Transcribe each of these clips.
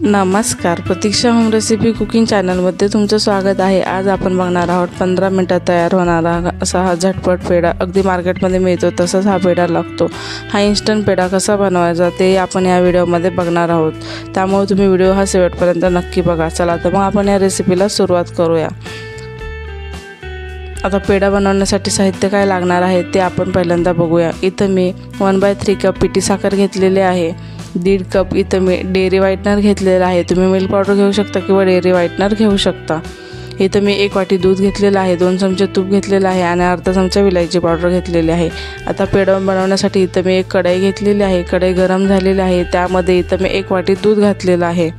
नमस्कार, प्रतीक्षा home recipe cooking चॅनलमध्ये तुमचं स्वागत आहे। आज आपण बघणार आहोत 15 मिनिटात तयार होणारा असा हा झटपट पेढा। अगदी मार्केटमध्ये मिळतो तसंच हा पेढा लागतो। हा इन्स्टंट पेढा कसा बनवायचा ते आपण या व्हिडिओमध्ये बघणार आहोत, त्यामुळे तुम्ही व्हिडिओ हा शेवटपर्यंत नक्की बघा। चला तर मग आपण या रेसिपीला सुरुवात करूया। आता पेढा बनवण्यासाठी साहित्य काय लागणार आहे ते आपण पहिल्यांदा बघूया। इथं मी 1/3 कप पिठी साखर घेतलेली आहे। 1.5 कप इथं मी डेअरी व्हाइटनर घेतलेला आहे। तुम्ही मिल्क पावडर घेऊ शकता किंवा डेअरी व्हाइटनर घेऊ शकता। इथं मी 1 वाटी दूध घेतलेलं आहे, 2 चमचे तूप घेतलेलं आहे आणि अर्धा चमचा विलायची पावडर घेतलेली आहे। आता पेढा बनवण्यासाठी इथं मी एक कढई घेतलेली आहे। कढई गरम झालेली आहे, त्यामध्ये इथं मी 1 वाटी दूध घातलेलं आहे।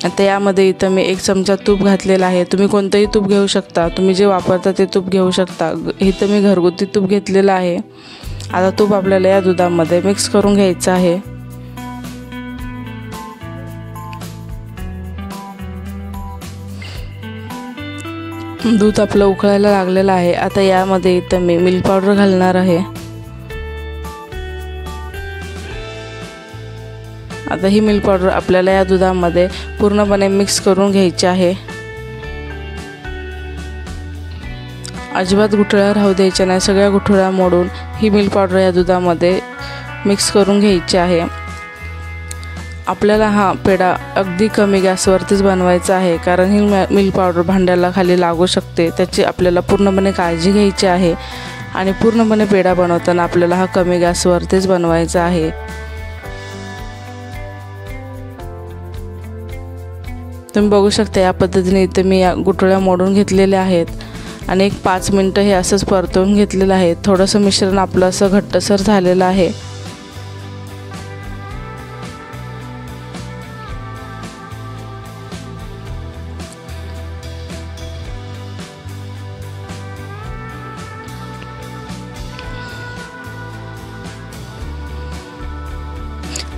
आता यामध्ये इथं मी 1 चमचा तूप घातलेला आहे। तुम्ही कोणतेही तूप घेऊ शकता, तुम्ही जे वापरता ते तूप घेऊ शकता। इथं मी घरगुती तूप घेतलेलं आहे। आता तूप आपल्याला या दुधामध्ये मिक्स करून घ्यायचं आहे। दूध आपलं उकळायला लागलेलं आहे। आता यामध्ये इथं मी मिल्क पावडर घालणार आहे। आता ही मिल्क पावडर आपल्याला या दुधामध्ये पूर्णपणे मिक्स करून घ्यायची आहे। अजिबात गुठळ्या राहू द्यायच्या नाही, सगळ्या गुठळ्या मोडून ही मिल्क पावडर या दुधामध्ये मिक्स करून घ्यायची आहे। आपल्याला हा पेढा अगदी कमी गॅसवरतीच बनवायचा आहे, कारण ही मिल्क पावडर भांड्याला खाली लागू शकते, त्याची आपल्याला पूर्णपणे काळजी घ्यायची आहे। आणि पूर्णपणे पेढा बनवताना आपल्याला हा कमी गॅसवरतीच बनवायचा आहे। तुम्ही बघू शकता या पद्धतीने इथे मी या गुठळ्या मोडून घेतलेल्या आहेत आणि 5 मिनिटं हे असंच परतवून घेतलेलं आहे। थोडंसं मिश्रण आपलं असं घट्टसर झालेलं आहे।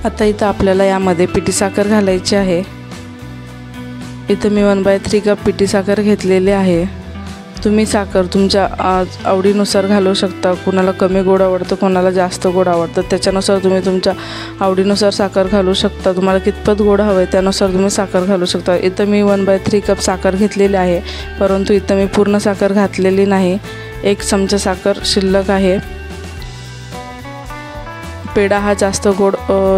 आता इथं आपल्याला यामध्ये पिठी साखर घालायची आहे। इथं मी 1/3 कप पिठी साखर घेतलेली आहे। तुम्ही साखर तुमच्या आवडीनुसार घालू शकता। कोणाला कमी गोड आवडतं, कोणाला जास्त गोड आवडतं, त्याच्यानुसार तुम्ही तुमच्या आवडीनुसार साखर घालू शकता। तुम्हाला कितपत गोड हवं आहे त्यानुसार तुम्ही साखर घालू शकता। इथं मी 1/3 कप साखर घेतलेली आहे, परंतु इथं मी पूर्ण साखर घातलेली नाही, 1 चमचा साखर शिल्लक आहे। पेढा हा जास्त गोड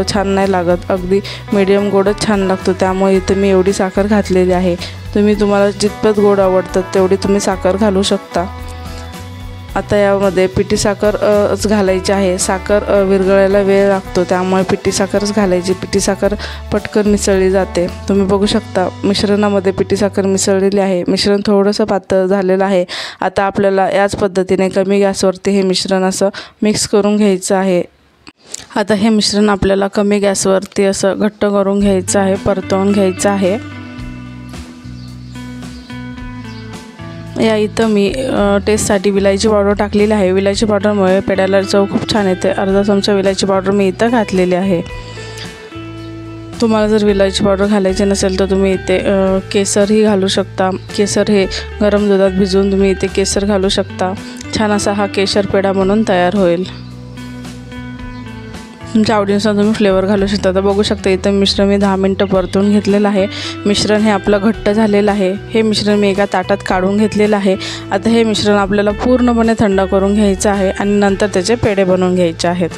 छान नाही लागत, अगदी मीडियम गोडच छान लागतो, त्यामुळे इथे मी एवढी साखर घातलेली आहे। तुम्हाला जितपत गोड आवडतं तेवढी तुम्ही साखर घालू शकता। आता यामध्ये पिठी साखरच घालायची आहे। साखर विरघळायला वेळ लागतो, त्यामुळे पिठी साखरच घालायची। पिठी साखर पटकन मिसळली जाते। तुम्ही बघू शकता मिश्रणामध्ये पिठी साखर मिसळलेली आहे। मिश्रण थोडंसं पातळ झालेलं आहे। आता आपल्याला याच पद्धतीने कमी गॅसवरती हे मिश्रण असं मिक्स करून घ्यायचं आहे। आता हे मिश्रण आपल्याला कमी गॅसवरती असं घट्ट करून घ्यायचं आहे, परतवून घ्यायचं आहे। या इथं मी टेस्टसाठी विलायची पावडर टाकलेली आहे। विलायची पावडरमुळे पेढ्याला चव खूप छान येते। अर्धा चमचा विलायची पावडर मी इथं घातलेली आहे। तुम्हाला जर विलायची पावडर घालायची नसेल तर तुम्ही इथे केसरही घालू शकता। केसर हे गरम दुधात भिजवून तुम्ही इथे केसर घालू शकता। छान असा हा केशर पेढा म्हणून तयार होईल। तुमच्या आवडीनुसार तुम्ही फ्लेवर घालू शकता। तर बघू शकता इथं मिश्रण मी 10 मिनिटं परतून घेतलेलं आहे। मिश्रण हे आपलं घट्ट झालेलं आहे। हे मिश्रण मी एका ताटात काढून घेतलेलं आहे। आता हे मिश्रण आपल्याला पूर्णपणे थंड करून घ्यायचं आहे आणि नंतर त्याचे पेढे बनवून घ्यायचे आहेत।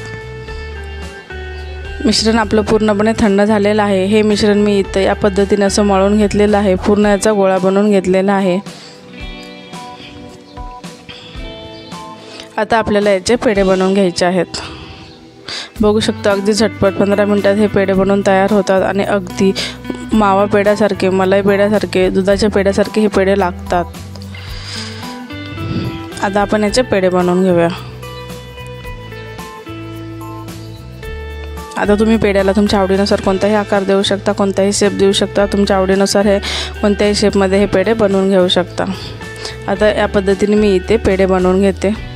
मिश्रण आपलं पूर्णपणे थंड झालेलं आहे। हे मिश्रण मी इथं या पद्धतीने असं मळून घेतलेलं आहे, पूर्ण याचा गोळा बनवून घेतलेला आहे। आता आपल्याला याचे पेढे बनवून घ्यायचे आहेत। बघू शकता अगदी झटपट 15 मिनिटात हे पेढे बनवून तयार होतात आणि अगदी मावा पेढ्यासारखे, मलाई पेढ्यासारखे, दुधाच्या पेढ्यासारखे हे पेढे लागतात। आता आपण याचे पेढे बनवून घेऊया। आता तुम्ही पेढ्याला तुमच्या आवडीनुसार कोणताही आकार देऊ शकता, कोणताही शेप देऊ शकता। तुमच्या आवडीनुसार हे कोणत्याही शेपमध्ये हे पेढे बनवून घेऊ शकता। आता या पद्धतीने मी इथे पेढे बनवून घेते।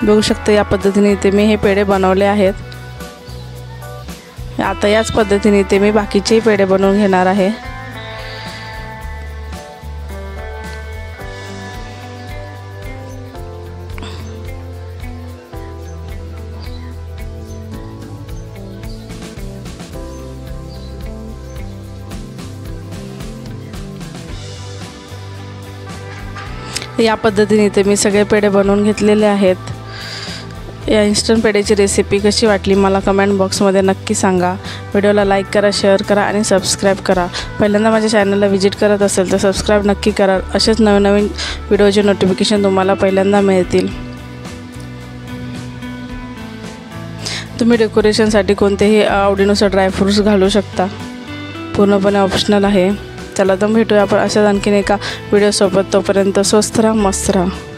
बघू शकता या पद्धतीने इथे मी हे पेढे बनवले आहेत। आता याच पद्धतीने इथे मी बाकीचे पेढे बनवून घेणार आहे। या पद्धतीने इथे मी सगळे पेढे बनवून घेतलेले आहेत। या इन्स्टंट पेढ्याची रेसिपी कशी वाटली मला कमेंट बॉक्समध्ये नक्की सांगा। व्हिडिओला लाईक करा, शेअर करा आणि सबस्क्राईब करा। पहिल्यांदा माझ्या चॅनलला व्हिजिट करत असेल तर सबस्क्राईब नक्की करा। असेच नवीन व्हिडिओचे नोटिफिकेशन तुम्हाला पहिल्यांदा मिळतील। तुम्ही डेकोरेशनसाठी कोणतेही आवडीनुसार ड्रायफ्रूट्स घालू शकता, पूर्णपणे ऑप्शनल आहे। चला तर भेटूया आपण अशाच आणखीन एका व्हिडिओसोबत। तोपर्यंत स्वस्त राहा, मस्त राहा।